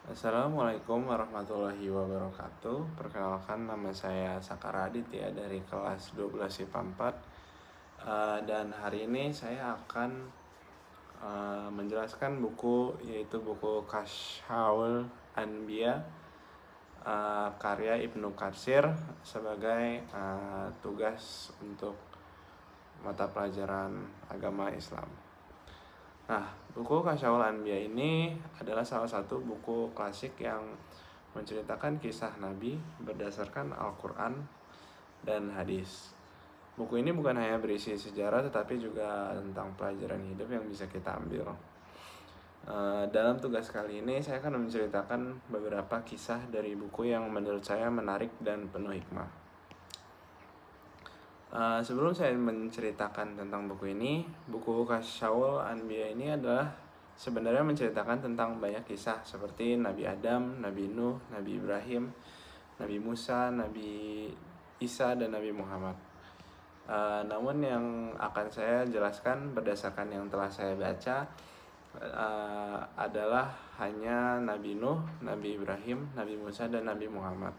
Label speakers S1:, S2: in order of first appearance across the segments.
S1: Assalamualaikum warahmatullahi wabarakatuh. Perkenalkan, nama saya Sakar Aditya dari kelas 12 IPA 4. Dan hari ini saya akan menjelaskan buku, yaitu buku Kashful Anbiya, karya Ibnu Katsir, sebagai tugas untuk mata pelajaran agama Islam. Nah, buku Kashful Anbiya ini adalah salah satu buku klasik yang menceritakan kisah Nabi berdasarkan Al-Quran dan hadis. Buku ini bukan hanya berisi sejarah, tetapi juga tentang pelajaran hidup yang bisa kita ambil. Dalam tugas kali ini, saya akan menceritakan beberapa kisah dari buku yang menurut saya menarik dan penuh hikmah. Sebelum saya menceritakan tentang buku ini, buku Kashful Anbiya ini adalah sebenarnya menceritakan tentang banyak kisah seperti Nabi Adam, Nabi Nuh, Nabi Ibrahim, Nabi Musa, Nabi Isa, dan Nabi Muhammad. Namun yang akan saya jelaskan berdasarkan yang telah saya baca adalah hanya Nabi Nuh, Nabi Ibrahim, Nabi Musa, dan Nabi Muhammad.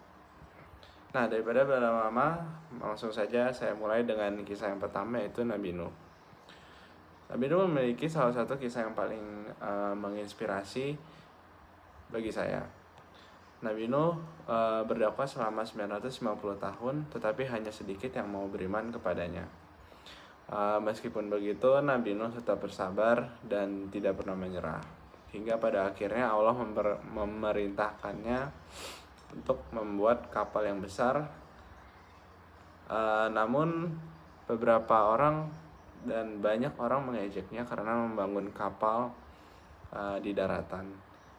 S1: Nah, daripada berlama-lama, langsung saja saya mulai dengan kisah yang pertama, yaitu Nabi Nuh. Nabi Nuh memiliki salah satu kisah yang paling menginspirasi bagi saya. Nabi Nuh berdakwah selama 950 tahun, tetapi hanya sedikit yang mau beriman kepadanya. Meskipun begitu, Nabi Nuh tetap bersabar dan tidak pernah menyerah. Hingga pada akhirnya Allah memerintahkannya untuk membuat kapal yang besar. Namun beberapa orang dan banyak orang mengejeknya karena membangun kapal di daratan.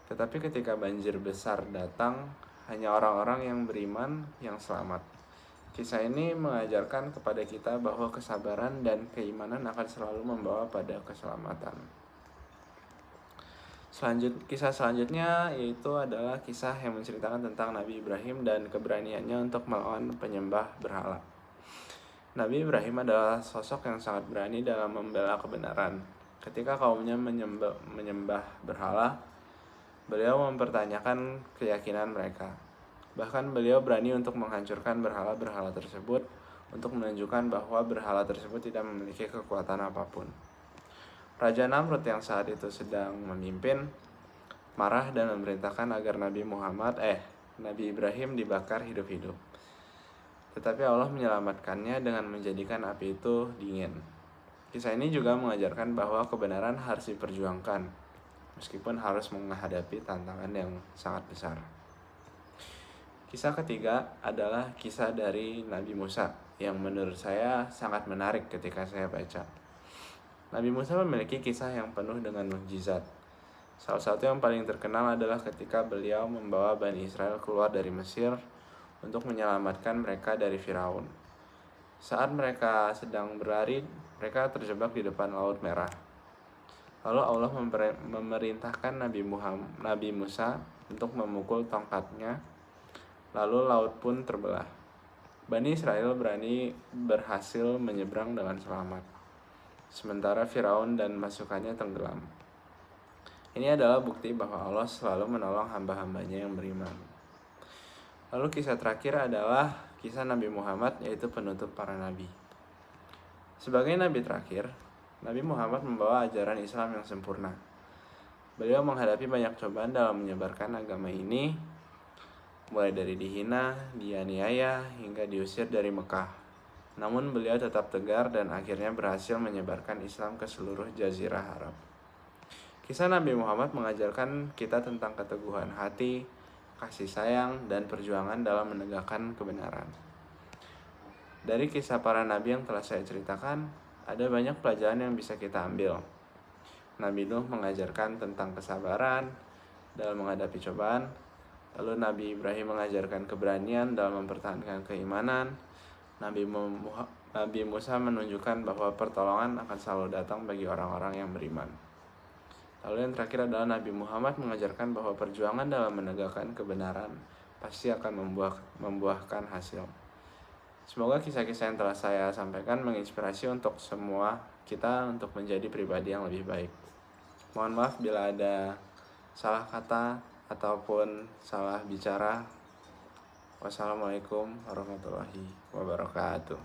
S1: Tetapi ketika banjir besar datang, hanya orang-orang yang beriman yang selamat. Kisah ini mengajarkan kepada kita bahwa kesabaran dan keimanan akan selalu membawa pada keselamatan. Kisah selanjutnya yaitu adalah kisah yang menceritakan tentang Nabi Ibrahim dan keberaniannya untuk melawan penyembah berhala. Nabi Ibrahim adalah sosok yang sangat berani dalam membela kebenaran. Ketika kaumnya menyembah berhala, beliau mempertanyakan keyakinan mereka. Bahkan beliau berani untuk menghancurkan berhala-berhala tersebut untuk menunjukkan bahwa berhala tersebut tidak memiliki kekuatan apapun. Raja Namrud yang saat itu sedang memimpin marah dan memerintahkan agar Nabi Ibrahim dibakar hidup-hidup. Tetapi Allah menyelamatkannya dengan menjadikan api itu dingin. Kisah ini juga mengajarkan bahwa kebenaran harus diperjuangkan, meskipun harus menghadapi tantangan yang sangat besar. Kisah ketiga adalah kisah dari Nabi Musa, yang menurut saya sangat menarik ketika saya baca. Nabi Musa memiliki kisah yang penuh dengan mukjizat. Salah satu yang paling terkenal adalah ketika beliau membawa Bani Israel keluar dari Mesir untuk menyelamatkan mereka dari Firaun. Saat mereka sedang berlari, mereka terjebak di depan Laut Merah. Lalu Allah memerintahkan Nabi Musa untuk memukul tongkatnya, lalu laut pun terbelah. Bani Israel berhasil menyeberang dengan selamat, sementara Firaun dan pasukannya tenggelam. Ini adalah bukti bahwa Allah selalu menolong hamba-hambanya yang beriman. Lalu kisah terakhir adalah kisah Nabi Muhammad, yaitu penutup para nabi. Sebagai nabi terakhir, Nabi Muhammad membawa ajaran Islam yang sempurna. Beliau menghadapi banyak cobaan dalam menyebarkan agama ini, mulai dari dihina, dianiaya, hingga diusir dari Mekah. Namun beliau tetap tegar dan akhirnya berhasil menyebarkan Islam ke seluruh jazirah Arab. Kisah Nabi Muhammad mengajarkan kita tentang keteguhan hati, kasih sayang, dan perjuangan dalam menegakkan kebenaran. Dari kisah para nabi yang telah saya ceritakan, ada banyak pelajaran yang bisa kita ambil. Nabi Nuh mengajarkan tentang kesabaran dalam menghadapi cobaan. Lalu Nabi Ibrahim mengajarkan keberanian dalam mempertahankan keimanan. Nabi Musa menunjukkan bahwa pertolongan akan selalu datang bagi orang-orang yang beriman. Lalu yang terakhir adalah Nabi Muhammad mengajarkan bahwa perjuangan dalam menegakkan kebenaran pasti akan membuahkan hasil. Semoga kisah-kisah yang telah saya sampaikan menginspirasi untuk semua kita untuk menjadi pribadi yang lebih baik. Mohon maaf bila ada salah kata ataupun salah bicara. Wassalamualaikum warahmatullahi wabarakatuh.